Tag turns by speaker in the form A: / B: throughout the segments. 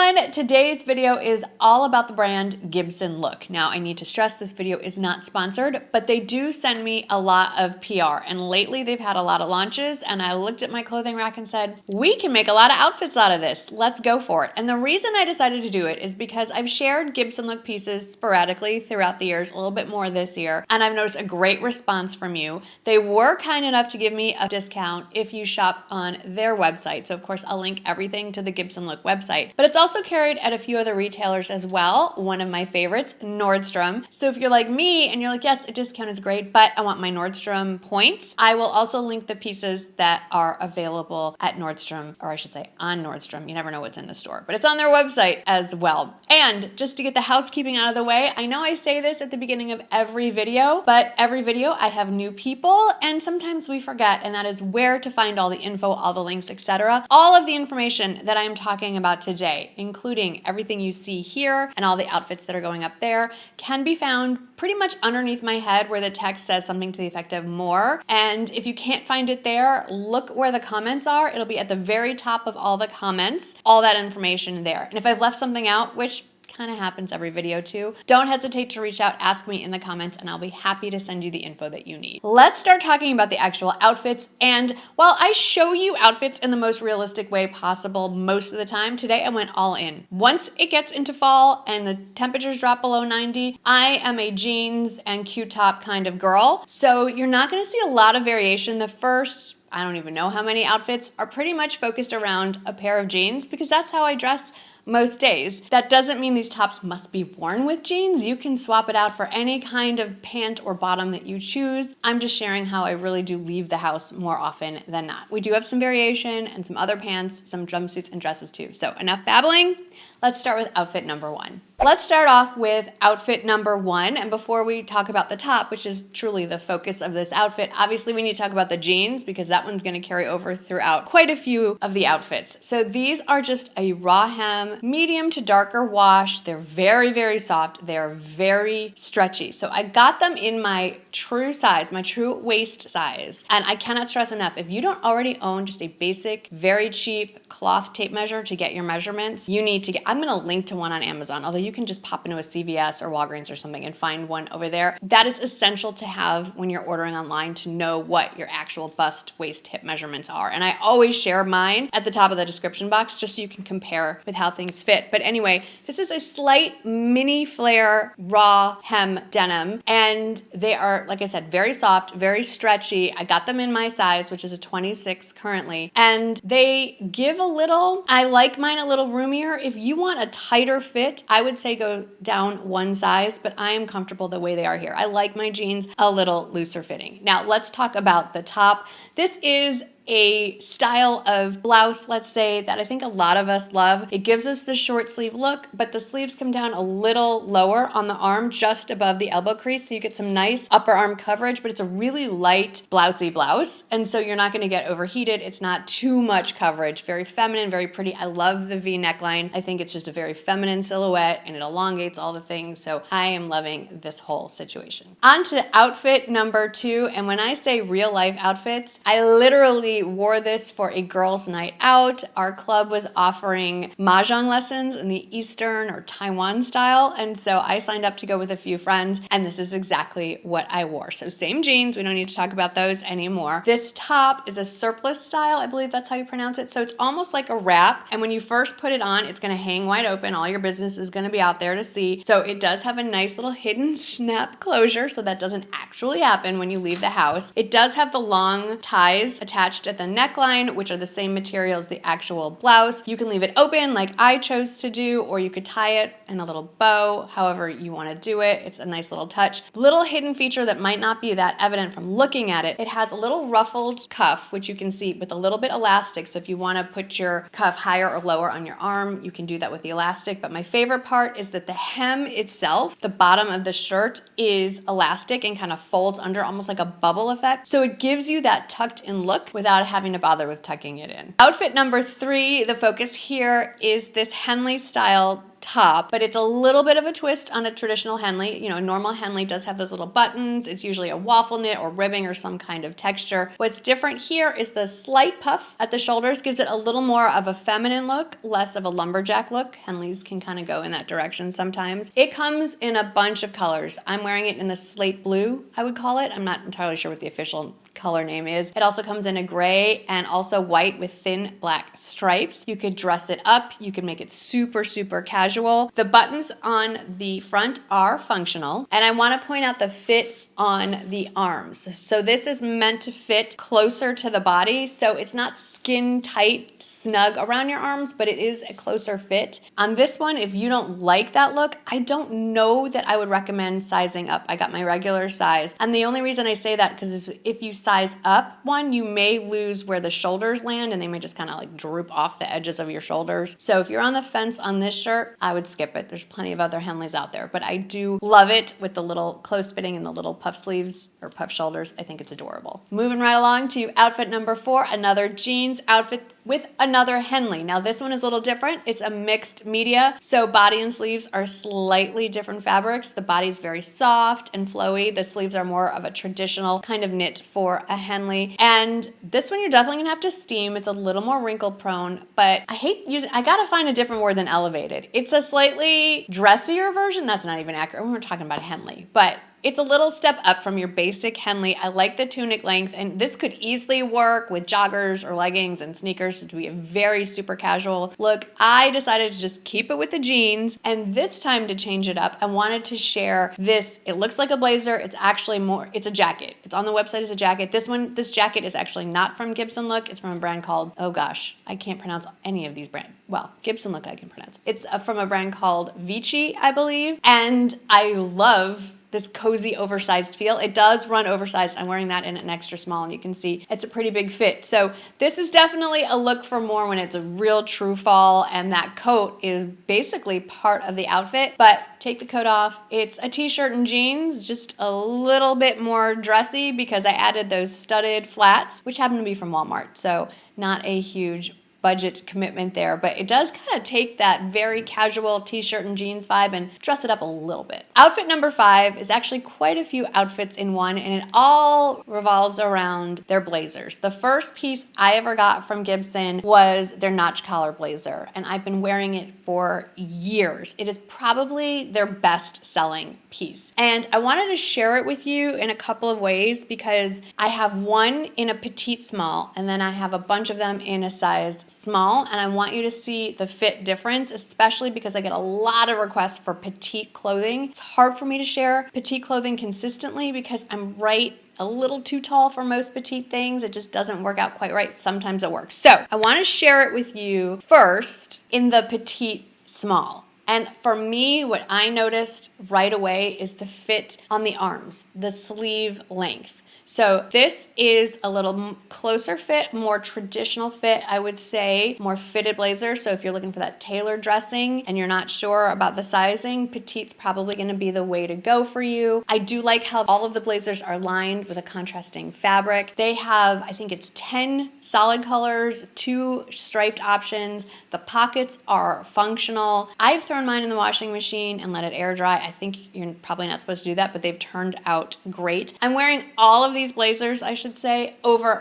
A: everyone, today's video is all about the brand Gibson Look. Now I need to stress this video is not sponsored, but they do send me a lot of PR, and lately they've had a lot of launches, and I looked at my clothing rack and said, we can make a lot of outfits out of this. Let's go for it. And the reason I decided to do it is because I've shared Gibson Look pieces sporadically throughout the years, a little bit more this year, and I've noticed a great response from you. They were kind enough to give me a discount if you shop on their website. So of course I'll link everything to the Gibson Look website, but it's also carried at a few other retailers as well. One of my favorites, Nordstrom. So if you're like me and you're like, yes, a discount is great, but I want my Nordstrom points, I will also link the pieces that are available at Nordstrom, or I should say on Nordstrom. You never know what's in the store, but it's on their website as well. And just to get the housekeeping out of the way, I know I say this at the beginning of every video, but every video I have new people and sometimes we forget, and that is where to find all the info, all the links, etc. All of the information that I am talking about today, including everything you see here and all the outfits that are going up there, can be found pretty much underneath my head where the text says something to the effect of more. And if you can't find it there, look where the comments are. It'll be at the very top of all the comments, all that information there. And if I've left something out, which kind of happens every video too, don't hesitate to reach out, ask me in the comments, and I'll be happy to send you the info that you need. Let's start talking about the actual outfits. And while I show you outfits in the most realistic way possible most of the time, today I went all in. Once it gets into fall and the temperatures drop below 90, I am a jeans and cute top kind of girl. So you're not gonna see a lot of variation. The first, I don't even know how many outfits are pretty much focused around a pair of jeans because that's how I dress most days. That doesn't mean these tops must be worn with jeans. You can swap it out for any kind of pant or bottom that you choose. I'm just sharing how I really do leave the house more often than not. We do have some variation and some other pants, some jumpsuits and dresses too. So enough babbling. Let's start with outfit number one. Let's start off with outfit number one. And before we talk about the top, which is truly the focus of this outfit, obviously we need to talk about the jeans because that one's gonna carry over throughout quite a few of the outfits. So these are just a raw hem, medium to darker wash. They're very, very soft. They're very stretchy. So I got them in my true size, my true waist size. And I cannot stress enough, if you don't already own just a basic, very cheap cloth tape measure to get your measurements, you need to get, I'm gonna link to one on Amazon, although you can just pop into a CVS or Walgreens or something and find one over there. That is essential to have when you're ordering online to know what your actual bust, waist, hip measurements are. And I always share mine at the top of the description box just so you can compare with how things fit. But anyway, this is a slight mini flare raw hem denim, and they are, like I said, very soft, very stretchy. I got them in my size, which is a 26 currently, and they give a little, I like mine a little roomier. If you want a tighter fit, I would say go down one size, but I am comfortable the way they are here. I like my jeans a little looser fitting. Now let's talk about the top. This is a style of blouse, let's say, that I think a lot of us love. It gives us the short sleeve look, but the sleeves come down a little lower on the arm, just above the elbow crease, so you get some nice upper arm coverage, but it's a really light blousey blouse, and so you're not gonna get overheated. It's not too much coverage. Very feminine, very pretty. I love the V neckline. I think it's just a very feminine silhouette, and it elongates all the things, so I am loving this whole situation. On to outfit number two, and when I say real life outfits, I literally wore this for a girls' night out. Our club was offering mahjong lessons in the Eastern or Taiwan style, and so I signed up to go with a few friends, and this is exactly what I wore. So same jeans, we don't need to talk about those anymore. This top is a Surplice style, I believe that's how you pronounce it. So it's almost like a wrap, and when you first put it on, it's gonna hang wide open. All your business is gonna be out there to see. So it does have a nice little hidden snap closure, so that doesn't actually happen when you leave the house. It does have the long ties attached at the neckline, which are the same material as the actual blouse. You can leave it open like I chose to do, or you could tie it in a little bow, however you want to do it. It's a nice little touch. Little hidden feature that might not be that evident from looking at it. It has a little ruffled cuff, which you can see with a little bit elastic. So if you want to put your cuff higher or lower on your arm, you can do that with the elastic. But my favorite part is that the hem itself, the bottom of the shirt, is elastic and kind of folds under almost like a bubble effect. So it gives you that tucked in look without without having to bother with tucking it in. Outfit number 3, the focus here is this Henley style top, but it's a little bit of a twist on a traditional Henley. You know, a normal Henley does have those little buttons. It's usually a waffle knit or ribbing or some kind of texture. What's different here is the slight puff at the shoulders gives it a little more of a feminine look, less of a lumberjack look. Henleys can kind of go in that direction sometimes. It comes in a bunch of colors. I'm wearing it in the slate blue, I would call it. I'm not entirely sure what the official color name is. It also comes in a gray and also white with thin black stripes. You could dress it up. You could make it super, super casual. The buttons on the front are functional. And I want to point out the fit on the arms. So this is meant to fit closer to the body. So it's not skin tight, snug around your arms, but it is a closer fit. On this one, if you don't like that look, I don't know that I would recommend sizing up. I got my regular size. And the only reason I say that because if you size up one, you may lose where the shoulders land and they may just kind of like droop off the edges of your shoulders. So if you're on the fence on this shirt, I would skip it. There's plenty of other Henleys out there, but I do love it with the little close fitting and the little puff sleeves or puff shoulders. I think it's adorable. Moving right along to outfit number 4, another jeans outfit with another Henley. Now this one is a little different. It's a mixed media. So body and sleeves are slightly different fabrics. The body's very soft and flowy. The sleeves are more of a traditional kind of knit for a Henley. And this one you're definitely gonna have to steam. It's a little more wrinkle prone, but I gotta find a different word than elevated. It's a slightly dressier version. That's not even accurate. We're talking about Henley, but it's a little step up from your basic Henley. I like the tunic length, and this could easily work with joggers or leggings and sneakers to be a very super casual look. I decided to just keep it with the jeans, and this time to change it up, I wanted to share this. It looks like a blazer. It's actually it's a jacket. It's on the website as a jacket. This jacket is actually not from Gibson Look. It's from a brand called, oh gosh, I can't pronounce any of these brands. Well, Gibson Look I can pronounce. It's from a brand called Vici, I believe, and I love this cozy oversized feel. It does run oversized. I'm wearing that in an extra small and you can see it's a pretty big fit. So this is definitely a look for more when it's a real true fall and that coat is basically part of the outfit, but take the coat off. It's a t-shirt and jeans, just a little bit more dressy because I added those studded flats, which happen to be from Walmart. So not a huge budget commitment there, but it does kind of take that very casual t-shirt and jeans vibe and dress it up a little bit. Outfit number 5 is actually quite a few outfits in one, and it all revolves around their blazers. The first piece I ever got from Gibson was their notch collar blazer, and I've been wearing it for years. It is probably their best selling piece. And I wanted to share it with you in a couple of ways because I have one in a petite small, and then I have a bunch of them in a size small, and I want you to see the fit difference, especially because I get a lot of requests for petite clothing. It's hard for me to share petite clothing consistently because I'm a little too tall for most petite things. It just doesn't work out quite right. Sometimes it works. So I want to share it with you first in the petite small. And for me, what I noticed right away is the fit on the arms, the sleeve length. So this is a little closer fit, more traditional fit, I would say, more fitted blazer. So if you're looking for that tailored dressing and you're not sure about the sizing, petite's probably going to be the way to go for you. I do like how all of the blazers are lined with a contrasting fabric. They have, I think it's 10 solid colors, 2 striped options. The pockets are functional. I've thrown mine in the washing machine and let it air dry. I think you're probably not supposed to do that, but they've turned out great. I'm wearing all of these blazers, I should say, over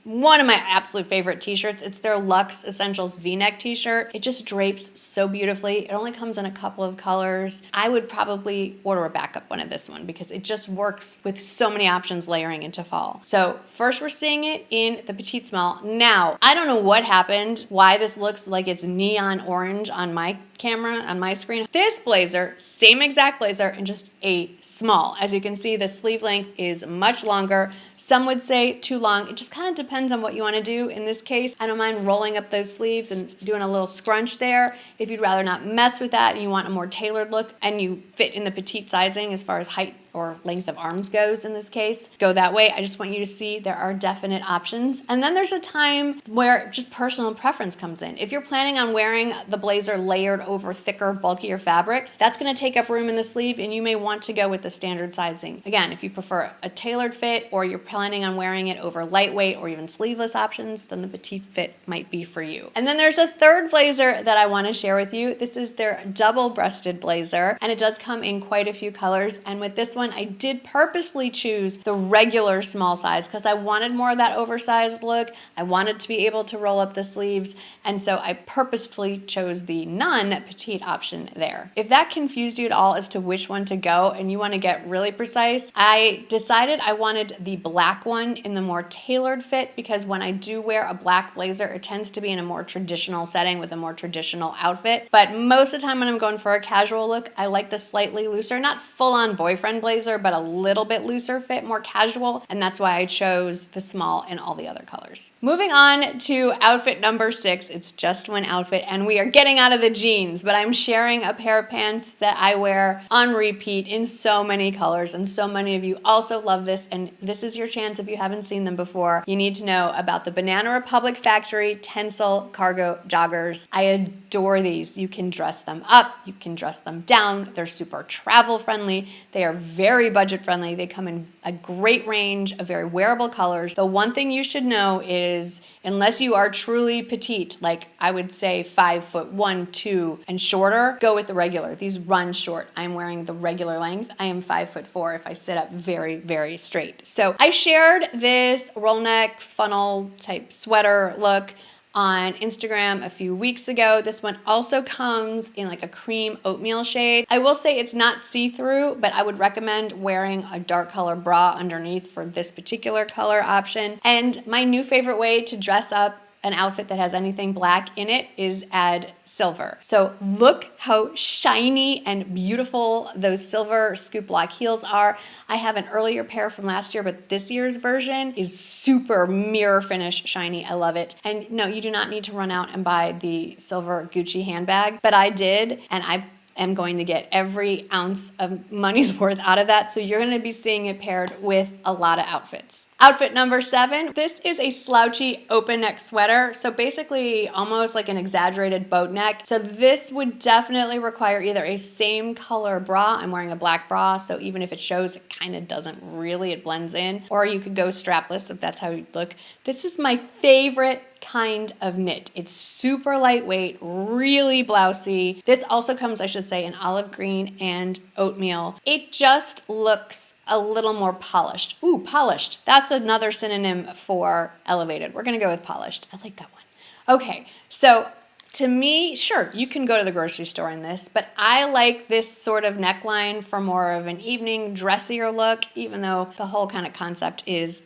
A: one of my absolute favorite t-shirts. It's their Luxe Essentials V-neck t-shirt. It just drapes so beautifully. It only comes in a couple of colors. I would probably order a backup one of this one because it just works with so many options layering into fall. So first we're seeing it in the petite small. Now, I don't know what happened, why this looks like it's neon orange on my camera, on my screen. This blazer, same exact blazer, and just a small. As you can see, the sleeve length is much longer. Some would say too long. It just kind of depends on what you want to do. In this case, I don't mind rolling up those sleeves and doing a little scrunch there. If you'd rather not mess with that and you want a more tailored look and you fit in the petite sizing as far as height or length of arms goes in this case, go that way. I just want you to see there are definite options. And then there's a time where just personal preference comes in. If you're planning on wearing the blazer layered over thicker, bulkier fabrics, that's going to take up room in the sleeve, and you may want to go with the standard sizing. Again, if you prefer a tailored fit or you're planning on wearing it over lightweight or even sleeveless options, then the petite fit might be for you. And then there's a third blazer that I want to share with you. This is their double-breasted blazer, and it does come in quite a few colors. And with this one, I did purposefully choose the regular small size because I wanted more of that oversized look. I wanted to be able to roll up the sleeves, and so I purposefully chose the non-petite option there. If that confused you at all as to which one to go and you want to get really precise, I decided I wanted the black one in the more tailored fit, because when I do wear a black blazer, it tends to be in a more traditional setting with a more traditional outfit. But most of the time when I'm going for a casual look, I like the slightly looser, not full-on boyfriend blazer, but a little bit looser fit, more casual, and that's why I chose the small in all the other colors. Moving on to outfit number 6, it's just one outfit, and we are getting out of the jeans, but I'm sharing a pair of pants that I wear on repeat in so many colors, and so many of you also love this, and this is your chance if you haven't seen them before. You need to know about the Banana Republic Factory Tencel Cargo Joggers. I adore these. You can dress them up, you can dress them down. They're super travel friendly. They are very budget friendly. They come in a great range of very wearable colors. The one thing you should know is, unless you are truly petite, like I would say 5'1", 2 and shorter, go with the regular. These run short. I'm wearing the regular length. I am 5'4" if I sit up very, very straight. So I shared this roll neck funnel type sweater look on Instagram a few weeks ago. This one also comes in like a cream oatmeal shade. I will say it's not see-through, but I would recommend wearing a dark color bra underneath for this particular color option. And my new favorite way to dress up an outfit that has anything black in it is add silver. So look how shiny and beautiful those silver scoop block heels are. I have an earlier pair from last year, but this year's version is super mirror finish shiny. I love it. And no, you do not need to run out and buy the silver Gucci handbag, but I did, and I am going to get every ounce of money's worth out of that. So you're going to be seeing it paired with a lot of outfits. Outfit number 7, this is a slouchy open neck sweater. So basically almost like an exaggerated boat neck. So this would definitely require either a same color bra. I'm wearing a black bra, so even if it shows, it kind of doesn't really, it blends in. Or you could go strapless if that's how you look. This is my favorite kind of knit. It's super lightweight, really blousey. This also comes, I should say, in olive green and oatmeal. It just looks a little more polished. Ooh, polished. That's another synonym for elevated. We're gonna go with polished. I like that one. Okay, so to me, sure, you can go to the grocery store in this, but I like this sort of neckline for more of an evening dressier look, even though the whole kind of concept is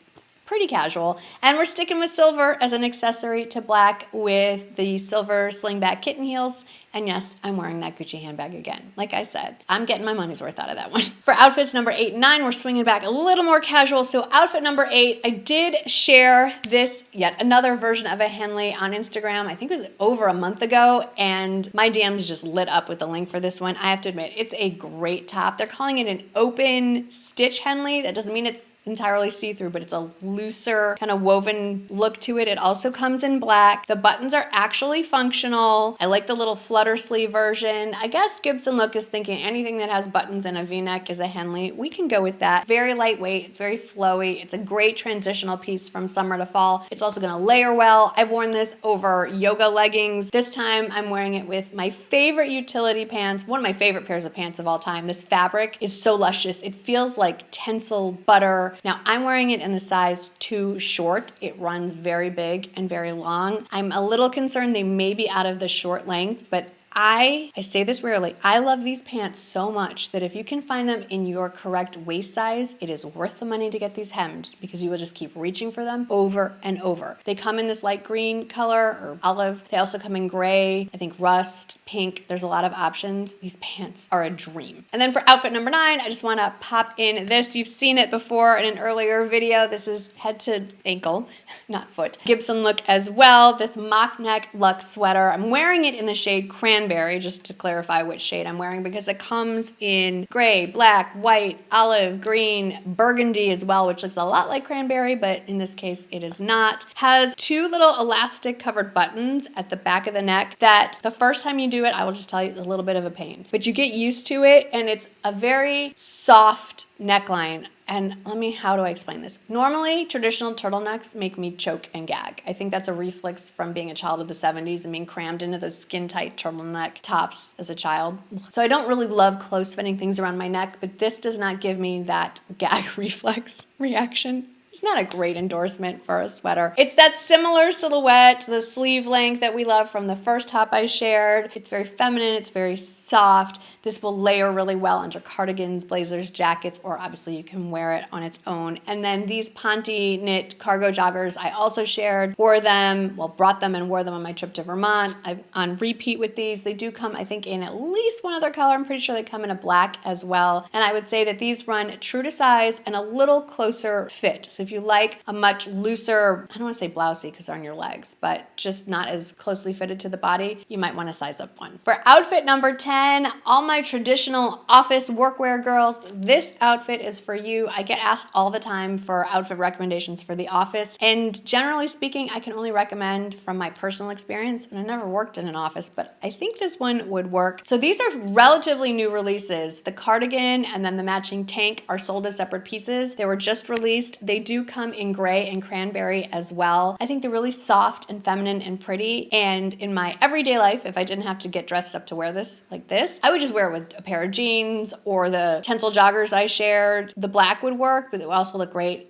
A: pretty casual. And we're sticking with silver as an accessory to black with the silver slingback kitten heels. And yes, I'm wearing that Gucci handbag again. Like I said, I'm getting my money's worth out of that one. For outfits number 8 and 9, we're swinging back a little more casual. So outfit number 8, I did share this, yet another version of a Henley on Instagram. I think it was over a month ago, and my DMs just lit up with the link for this one. I have to admit, it's a great top. They're calling it an open stitch Henley. That doesn't mean it's entirely see-through, but it's a looser kind of woven look to it. It also comes in black. The buttons are actually functional. I like the little flutter sleeve version. I guess Gibson Look is thinking anything that has buttons and a V-neck is a Henley. We can go with that. Very lightweight. It's very flowy. It's a great transitional piece from summer to fall. It's also gonna layer well. I've worn this over yoga leggings. This time I'm wearing it with my favorite utility pants, one of my favorite pairs of pants of all time. This fabric is so luscious. It feels like Tencel butter. Now I'm wearing it in the size too short. It runs very big and very long. I'm a little concerned they may be out of the short length, but I say this rarely, I love these pants so much that if you can find them in your correct waist size, it is worth the money to get these hemmed because you will just keep reaching for them over and over. They come in this light green color or olive. They also come in gray, I think rust, pink. There's a lot of options. These pants are a dream. And then for outfit number 9, I just want to pop in this. You've seen it before in an earlier video. This is head to ankle, not foot. Gibson Look as well. This mock neck luxe sweater. I'm wearing it in the shade cranberry. cranberry, just to clarify which shade I'm wearing, because it comes in gray, black, white, olive, green, burgundy as well, which looks a lot like cranberry, but in this case it is not. Has two little elastic covered buttons at the back of the neck that the first time you do it, I will just tell you, it's a little bit of a pain, but you get used to it, and it's a very soft neckline. And how do I explain this? Normally, traditional turtlenecks make me choke and gag. I think that's a reflex from being a child of the 70s and being crammed into those skin-tight turtleneck tops as a child. So I don't really love close-fitting things around my neck, but this does not give me that gag reflex reaction. It's not a great endorsement for a sweater. It's that similar silhouette to the sleeve length that we love from the first top I shared. It's very feminine, it's very soft. This will layer really well under cardigans, blazers, jackets, or obviously you can wear it on its own. And then these Ponte knit cargo joggers I also shared, brought them and wore them on my trip to Vermont. I'm on repeat with these. They do come, I think, in at least one other color. I'm pretty sure they come in a black as well. And I would say that these run true to size and a little closer fit. So if you like a much looser, I don't want to say blousey because they're on your legs, but just not as closely fitted to the body, you might want to size up one. For outfit number 10, all my traditional office workwear girls, this outfit is for you. I get asked all the time for outfit recommendations for the office, and generally speaking, I can only recommend from my personal experience, and I never worked in an office, but I think this one would work. So these are relatively new releases. The cardigan and then the matching tank are sold as separate pieces. They were just released. They do come in gray and cranberry as well. I think they're really soft and feminine and pretty, and in my everyday life, if I didn't have to get dressed up to wear this like this, I would just wear it with a pair of jeans or the Tencel joggers I shared. The black would work, but it would also look great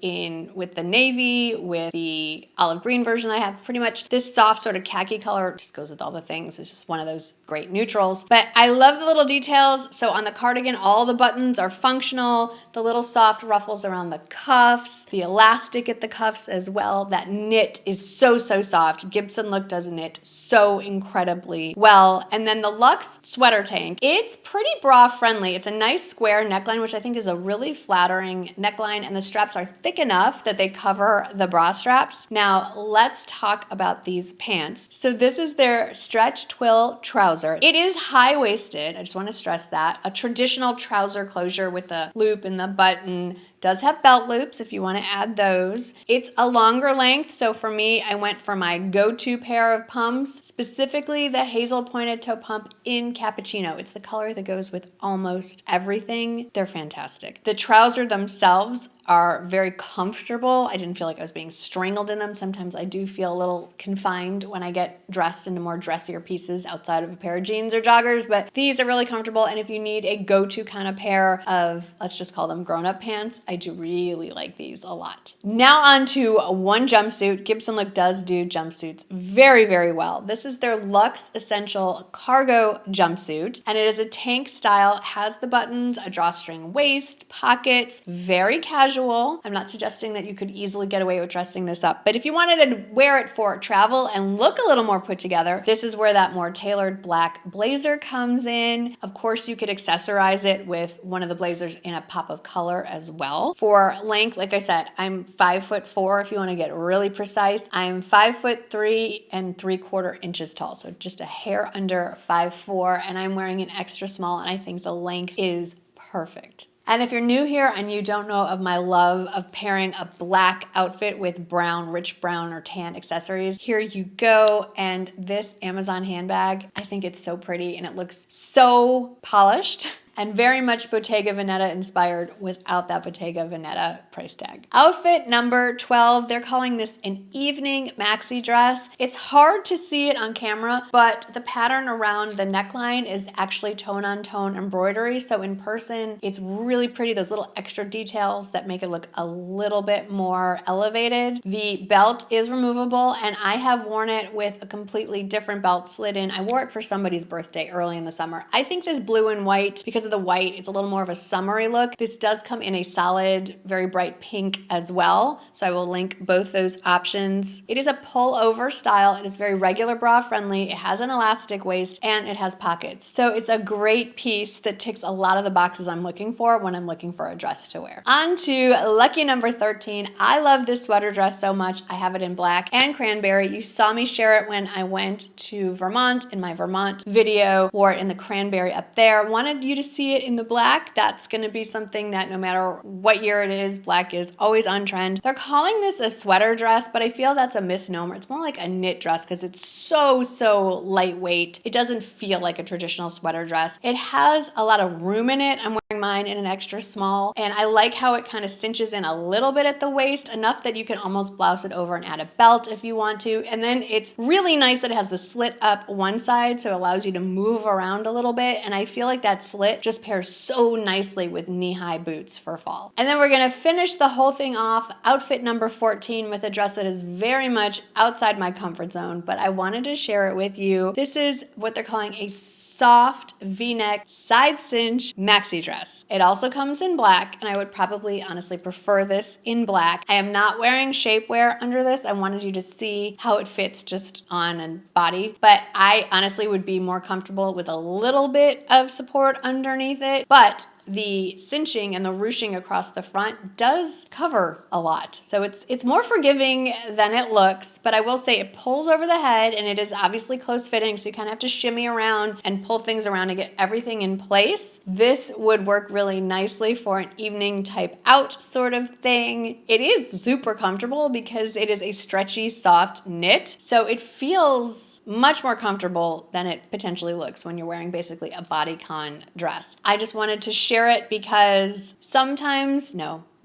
A: with the navy, with the olive green version I have. Pretty much this soft sort of khaki color just goes with all the things. It's just one of those great neutrals. But I love the little details. So on the cardigan, all the buttons are functional. The little soft ruffles around the cuffs, the elastic at the cuffs as well. That knit is so soft. Gibson Look does knit so incredibly well. And then the Luxe sweater tank, it's pretty bra friendly. It's a nice square neckline, which I think is a really flattering neckline, and the straps are thick enough that they cover the bra straps. Now let's talk about these pants. So this is their stretch twill trouser. It is high-waisted. I just want to stress that. A traditional trouser closure with the loop and the button. Does have belt loops if you want to add those. It's a longer length, so for me, I went for my go-to pair of pumps, specifically the hazel pointed toe pump in cappuccino. It's the color that goes with almost everything. They're fantastic. The trouser themselves are very comfortable. I didn't feel like I was being strangled in them. Sometimes I do feel a little confined when I get dressed into more dressier pieces outside of a pair of jeans or joggers, but these are really comfortable. And if you need a go-to kind of pair of, let's just call them grown-up pants, I do really like these a lot. Now on to one jumpsuit. Gibson Look does do jumpsuits very well. This is their Luxe Essential Cargo Jumpsuit, and it is a tank style. It has the buttons, a drawstring waist, pockets, very casual. I'm not suggesting that you could easily get away with dressing this up, but if you wanted to wear it for travel and look a little more put together, this is where that more tailored black blazer comes in. Of course, you could accessorize it with one of the blazers in a pop of color as well. For length, like I said, I'm 5'4" if you want to get really precise. I'm 5'3 3/4 inches tall, so just a hair under 5'4", and I'm wearing an extra small, and I think the length is perfect. And if you're new here and you don't know of my love of pairing a black outfit with brown, rich brown or tan accessories, here you go. And this Amazon handbag, I think it's so pretty and it looks so polished and very much Bottega Veneta inspired without that Bottega Veneta price tag. Outfit number 12, they're calling this an evening maxi dress. It's hard to see it on camera, but the pattern around the neckline is actually tone-on-tone embroidery. So in person, it's really pretty. Those little extra details that make it look a little bit more elevated. The belt is removable, and I have worn it with a completely different belt slid in. I wore it for somebody's birthday early in the summer. I think this blue and white, because of the white, it's a little more of a summery look. This does come in a solid, very bright pink as well. So I will link both those options. It is a pull-over style. It is very regular bra friendly. It has an elastic waist and it has pockets. So it's a great piece that ticks a lot of the boxes I'm looking for when I'm looking for a dress to wear. On to lucky number 13. I love this sweater dress so much. I have it in black and cranberry. You saw me share it when I went to Vermont in my Vermont video, wore it in the cranberry up there. Wanted you to see it in the black. That's gonna be something that no matter what year it is, black is always on trend. They're calling this a sweater dress, but I feel that's a misnomer. It's more like a knit dress because it's so lightweight. It doesn't feel like a traditional sweater dress. It has a lot of room in it. I'm wearing mine in an extra small, and I like how it kind of cinches in a little bit at the waist, enough that you can almost blouse it over and add a belt if you want to. And then it's really nice that it has the slit up one side, so it allows you to move around a little bit. And I feel like that slit just pairs so nicely with knee-high boots for fall. And then we're gonna finish the whole thing off, outfit number 14, with a dress that is very much outside my comfort zone, but I wanted to share it with you. This is what they're calling a soft V-neck side cinch maxi dress. It also comes in black, and I would probably honestly prefer this in black. I am not wearing shapewear under this. I wanted you to see how it fits just on a body, but I honestly would be more comfortable with a little bit of support underneath it, but the cinching and the ruching across the front does cover a lot. So it's more forgiving than it looks, but I will say it pulls over the head, and it is obviously close fitting, so you kind of have to shimmy around and pull things around to get everything in place. This would work really nicely for an evening type out sort of thing. It is super comfortable because it is a stretchy, soft knit, so it feels much more comfortable than it potentially looks when you're wearing basically a bodycon dress. I just wanted to share it because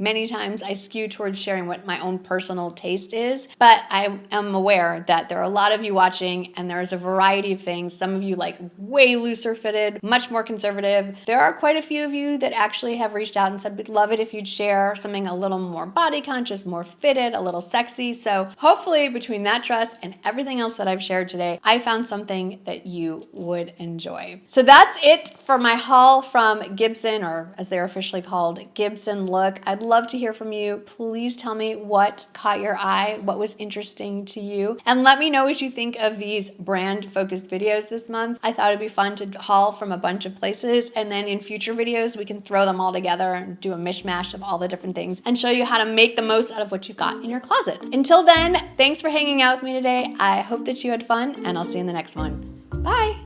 A: many times I skew towards sharing what my own personal taste is, but I am aware that there are a lot of you watching and there's a variety of things. Some of you like way looser fitted, much more conservative. There are quite a few of you that actually have reached out and said, we'd love it if you'd share something a little more body conscious, more fitted, a little sexy. So hopefully between that dress and everything else that I've shared today, I found something that you would enjoy. So that's it for my haul from Gibson, or as they're officially called, Gibson Look. I'd love to hear from you. Please tell me what caught your eye, what was interesting to you, and let me know what you think of these brand focused videos this month. I thought it'd be fun to haul from a bunch of places, and then in future videos we can throw them all together and do a mishmash of all the different things and show you how to make the most out of what you've got in your closet. Until then, thanks for hanging out with me today. I hope that you had fun, and I'll see you in the next one. Bye!